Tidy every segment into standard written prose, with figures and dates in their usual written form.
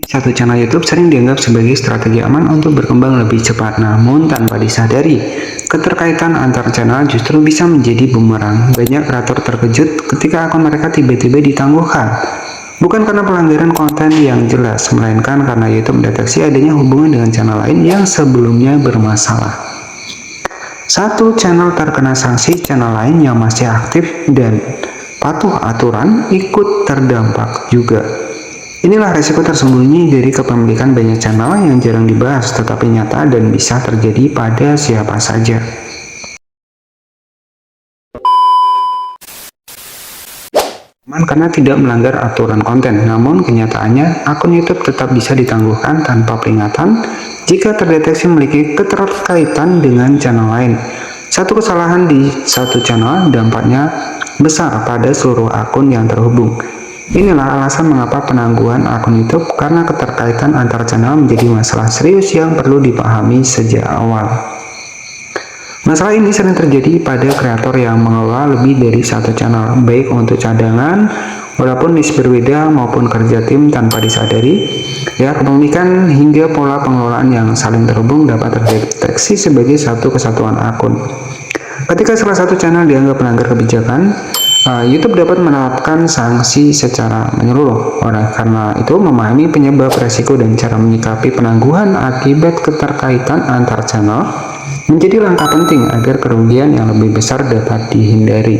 Satu channel YouTube sering dianggap sebagai strategi aman untuk berkembang lebih cepat, namun tanpa disadari, keterkaitan antar channel justru bisa menjadi bumerang. Banyak kreator terkejut ketika akun mereka tiba-tiba ditangguhkan. Bukan karena pelanggaran konten yang jelas, melainkan karena YouTube mendeteksi adanya hubungan dengan channel lain yang sebelumnya bermasalah. Satu channel terkena sanksi, channel lain yang masih aktif dan patuh aturan ikut terdampak juga. Inilah resiko tersembunyi dari kepemilikan banyak channel yang jarang dibahas tetapi nyata dan bisa terjadi pada siapa saja. Aman karena tidak melanggar aturan konten, namun kenyataannya akun YouTube tetap bisa ditangguhkan tanpa peringatan jika terdeteksi memiliki keterkaitan dengan channel lain. Satu kesalahan di satu channel dampaknya besar pada seluruh akun yang terhubung. Inilah alasan mengapa penangguhan akun YouTube karena keterkaitan antar channel menjadi masalah serius yang perlu dipahami sejak awal. Masalah ini sering terjadi pada kreator yang mengelola lebih dari satu channel, baik untuk cadangan, walaupun niche berbeda maupun kerja tim tanpa disadari. Ya, kepemilikan hingga pola pengelolaan yang saling terhubung dapat terdeteksi sebagai satu kesatuan akun. Ketika salah satu channel dianggap melanggar kebijakan, YouTube dapat menerapkan sanksi secara menyeluruh. Karena itu, memahami penyebab, resiko, dan cara menyikapi penangguhan akibat keterkaitan antar channel menjadi langkah penting agar kerugian yang lebih besar dapat dihindari.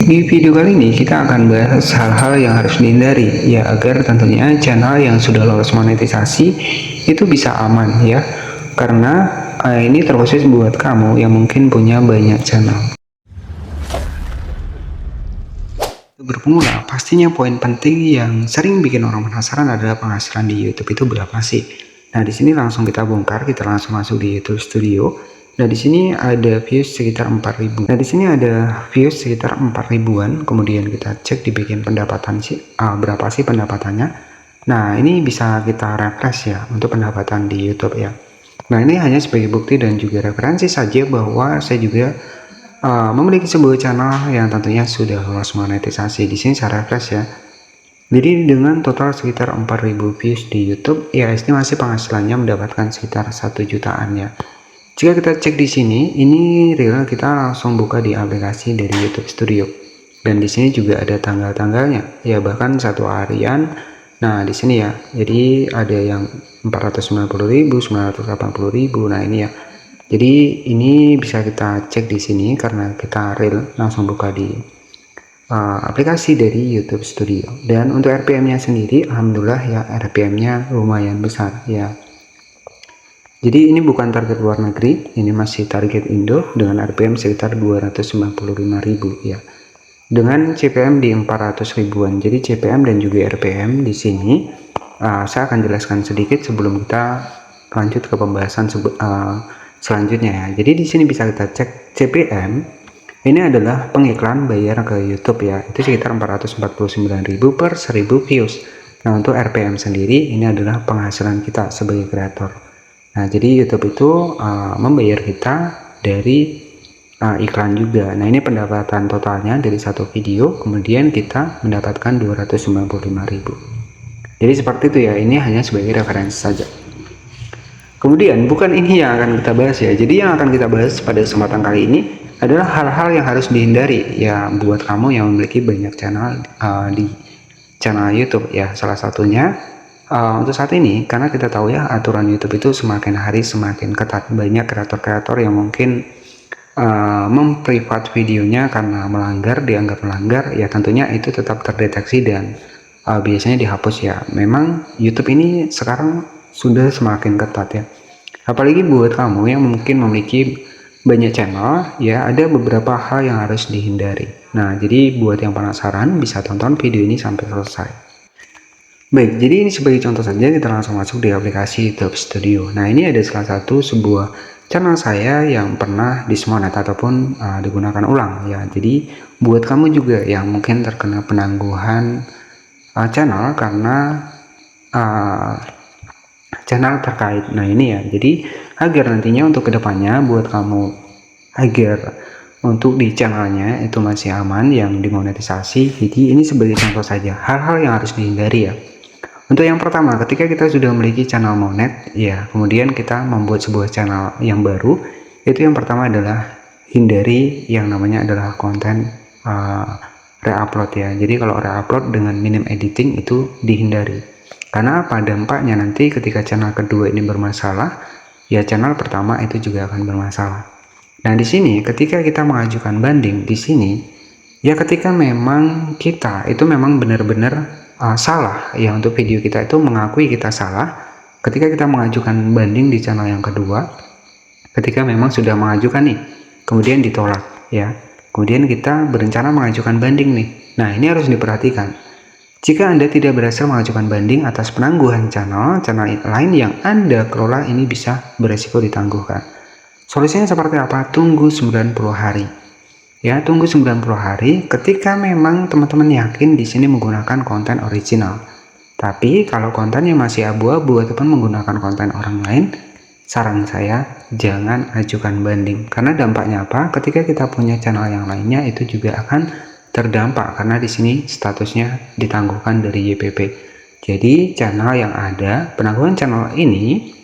Di video kali ini kita akan bahas hal-hal yang harus dihindari, ya agar tentunya channel yang sudah lolos monetisasi itu bisa aman ya. Karena ini terkhusus buat kamu yang mungkin punya banyak channel. Bermula, pastinya poin penting yang sering bikin orang penasaran adalah penghasilan di YouTube itu berapa sih? Nah, di sini langsung kita bongkar, kita langsung masuk di YouTube Studio. Nah, di sini ada views sekitar 4.000. Nah, di sini ada views sekitar 4.000-an. Kemudian kita cek di bagian pendapatan sih, berapa sih pendapatannya. Nah, ini bisa kita refresh ya untuk pendapatan di YouTube ya. Nah, ini hanya sebagai bukti dan juga referensi saja bahwa saya juga memiliki sebuah channel yang tentunya sudah lolos monetisasi. Di sini saya refresh ya. Jadi dengan total sekitar 4.000 views di YouTube, ya estimasi penghasilannya mendapatkan sekitar 1 jutaan ya. Jika kita cek di sini, ini real, kita langsung buka di aplikasi dari YouTube Studio. Dan di sini juga ada tanggal-tanggalnya, ya bahkan satu harian. Nah, di sini ya. Jadi ada yang 490.000, 980.000. Nah, ini ya. Jadi ini bisa kita cek di sini karena kita real langsung buka di aplikasi dari YouTube Studio. Dan untuk RPM-nya sendiri, alhamdulillah ya RPM-nya lumayan besar ya. Jadi ini bukan target luar negeri, ini masih target Indo dengan RPM sekitar 295.000 ya. Dengan CPM di 400 ribuan. Jadi CPM dan juga RPM di sini saya akan jelaskan sedikit sebelum kita lanjut ke pembahasan selanjutnya ya. Jadi di sini bisa kita cek CPM. Ini adalah pengiklan bayar ke YouTube ya. Itu sekitar 449.000 per 1000 views. Nah, untuk RPM sendiri ini adalah penghasilan kita sebagai kreator. Nah, jadi YouTube itu membayar kita dari iklan juga. Nah, ini pendapatan totalnya dari satu video, kemudian kita mendapatkan 295.000. Jadi seperti itu ya. Ini hanya sebagai referensi saja. Kemudian bukan ini yang akan kita bahas ya. Jadi yang akan kita bahas pada kesempatan kali ini adalah hal-hal yang harus dihindari ya buat kamu yang memiliki banyak channel di channel YouTube ya. Salah satunya untuk saat ini, karena kita tahu ya aturan YouTube itu semakin hari semakin ketat. Banyak kreator-kreator yang mungkin memprivat videonya karena dianggap melanggar ya, tentunya itu tetap terdeteksi dan biasanya dihapus ya. Memang YouTube ini sekarang sudah semakin ketat ya, apalagi buat kamu yang mungkin memiliki banyak channel ya, ada beberapa hal yang harus dihindari. Nah, jadi buat yang penasaran bisa tonton video ini sampai selesai. Baik, jadi ini sebagai contoh saja, kita langsung masuk di aplikasi YouTube Studio. Nah, ini ada salah satu sebuah channel saya yang pernah dismonet ataupun digunakan ulang ya. Jadi buat kamu juga yang mungkin terkena penangguhan channel karena channel terkait. Nah, ini ya, jadi agar nantinya untuk kedepannya buat kamu agar untuk di channelnya itu masih aman yang dimonetisasi. Jadi ini sebagai contoh saja hal-hal yang harus dihindari ya. Untuk yang pertama, ketika kita sudah memiliki channel monet, ya kemudian kita membuat sebuah channel yang baru, itu yang pertama adalah hindari yang namanya adalah konten reupload ya. Jadi kalau reupload dengan minim editing itu dihindari. Karena apa dampaknya nanti ketika channel kedua ini bermasalah, ya channel pertama itu juga akan bermasalah. Nah di sini ketika kita mengajukan banding di sini, ya ketika memang kita itu memang benar-benar salah ya, untuk video kita itu mengakui kita salah ketika kita mengajukan banding di channel yang kedua, ketika memang sudah mengajukan nih kemudian ditolak ya, kemudian kita berencana mengajukan banding nih. Nah ini harus diperhatikan, jika Anda tidak berhasil mengajukan banding atas penangguhan channel lain yang Anda kelola, ini bisa beresiko ditangguhkan. Solusinya seperti apa? Tunggu 90 hari. Ya, tunggu 90 hari ketika memang teman-teman yakin di sini menggunakan konten original. Tapi kalau kontennya masih abu-abu ataupun menggunakan konten orang lain, saran saya jangan ajukan banding. Karena dampaknya apa? Ketika kita punya channel yang lainnya itu juga akan terdampak karena di sini statusnya ditangguhkan dari YPP. Jadi channel yang ada penangguhan channel ini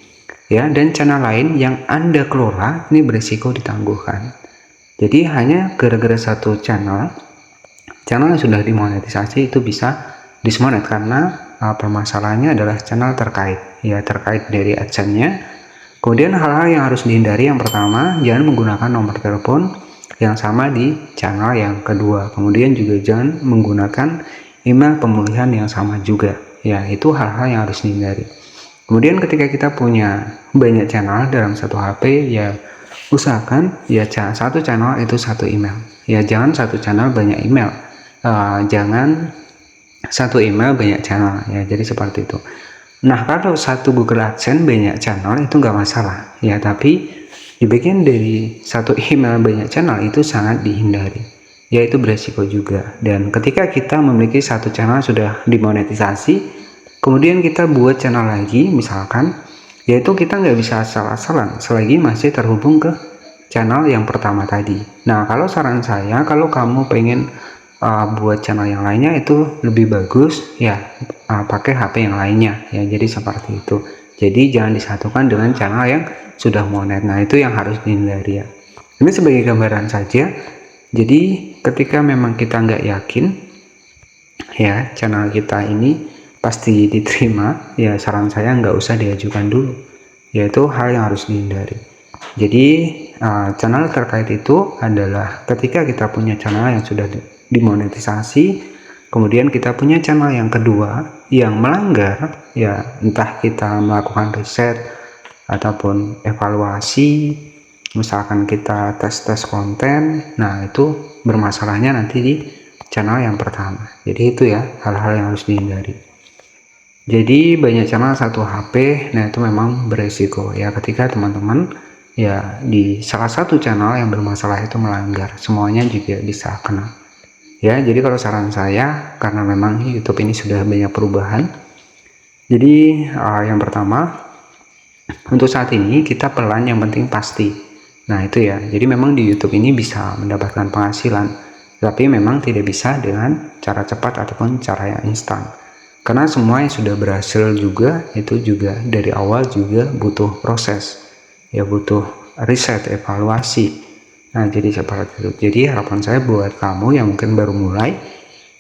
ya dan channel lain yang Anda kelola ini berisiko ditangguhkan. Jadi hanya gara-gara satu channel yang sudah dimonetisasi itu bisa dismonet karena permasalahannya adalah channel terkait ya, terkait dari AdSense-nya. Kemudian hal-hal yang harus dihindari, yang pertama jangan menggunakan nomor telepon yang sama di channel yang kedua, kemudian juga jangan menggunakan email pemulihan yang sama juga ya, itu hal-hal yang harus dihindari. Kemudian ketika kita punya banyak channel dalam satu HP ya, usahakan ya satu channel itu satu email ya, jangan satu channel banyak email, jangan satu email banyak channel ya, jadi seperti itu. Nah kalau satu Google AdSense banyak channel itu nggak masalah ya, tapi di bagian dari satu email banyak channel itu sangat dihindari ya, itu beresiko juga. Dan ketika kita memiliki satu channel sudah dimonetisasi kemudian kita buat channel lagi misalkan, yaitu kita nggak bisa asal-asalan selagi masih terhubung ke channel yang pertama tadi. Nah kalau saran saya, kalau kamu pengen buat channel yang lainnya itu lebih bagus ya pakai HP yang lainnya ya, jadi seperti itu. Jadi jangan disatukan dengan channel yang sudah monet. Nah itu yang harus dihindari ya. Ini sebagai gambaran saja. Jadi ketika memang kita nggak yakin ya channel kita ini pasti diterima ya, saran saya nggak usah diajukan dulu, yaitu hal yang harus dihindari. Jadi channel terkait itu adalah ketika kita punya channel yang sudah dimonetisasi kemudian kita punya channel yang kedua yang melanggar ya, entah kita melakukan riset ataupun evaluasi, misalkan kita tes konten, nah itu bermasalahnya nanti di channel yang pertama. Jadi itu ya hal-hal yang harus dihindari. Jadi banyak channel satu HP, nah itu memang beresiko ya ketika teman-teman ya di salah satu channel yang bermasalah itu melanggar, semuanya juga bisa kena ya. Jadi kalau saran saya, karena memang YouTube ini sudah banyak perubahan, jadi yang pertama untuk saat ini kita pelan, yang penting pasti. Nah itu ya, jadi memang di YouTube ini bisa mendapatkan penghasilan, tapi memang tidak bisa dengan cara cepat ataupun cara yang instan. Karena semua yang sudah berhasil juga itu juga dari awal juga butuh proses ya, butuh riset, evaluasi. Nah jadi seperti itu. Jadi harapan saya buat kamu yang mungkin baru mulai,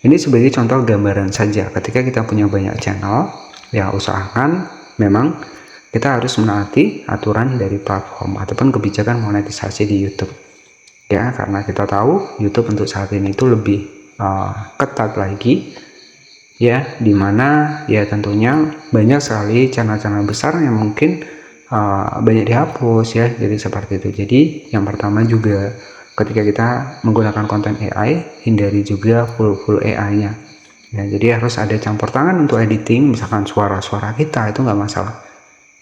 ini sebagai contoh gambaran saja. Ketika kita punya banyak channel ya, usahakan memang kita harus menaati aturan dari platform ataupun kebijakan monetisasi di YouTube ya, karena kita tahu YouTube untuk saat ini itu lebih ketat lagi ya, dimana ya tentunya banyak sekali channel-channel besar yang mungkin banyak dihapus ya, jadi seperti itu. Jadi yang pertama juga ketika kita menggunakan konten AI, hindari juga full AI-nya ya, jadi harus ada campur tangan untuk editing, misalkan suara-suara kita itu nggak masalah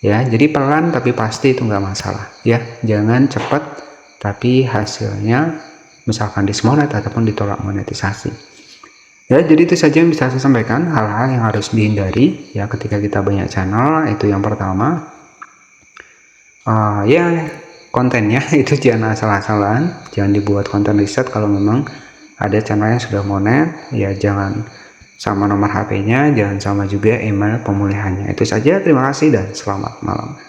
ya, jadi pelan tapi pasti itu nggak masalah ya, jangan cepat tapi hasilnya misalkan dismonet ataupun ditolak monetisasi. Ya, jadi itu saja yang bisa saya sampaikan, hal-hal yang harus dihindari ya ketika kita banyak channel. Itu yang pertama. Ya kontennya itu jangan asal-asalan, jangan dibuat konten riset. Kalau memang ada channel yang sudah monet ya jangan sama nomor HP-nya, jangan sama juga email pemulihannya. Itu saja, terima kasih dan selamat malam.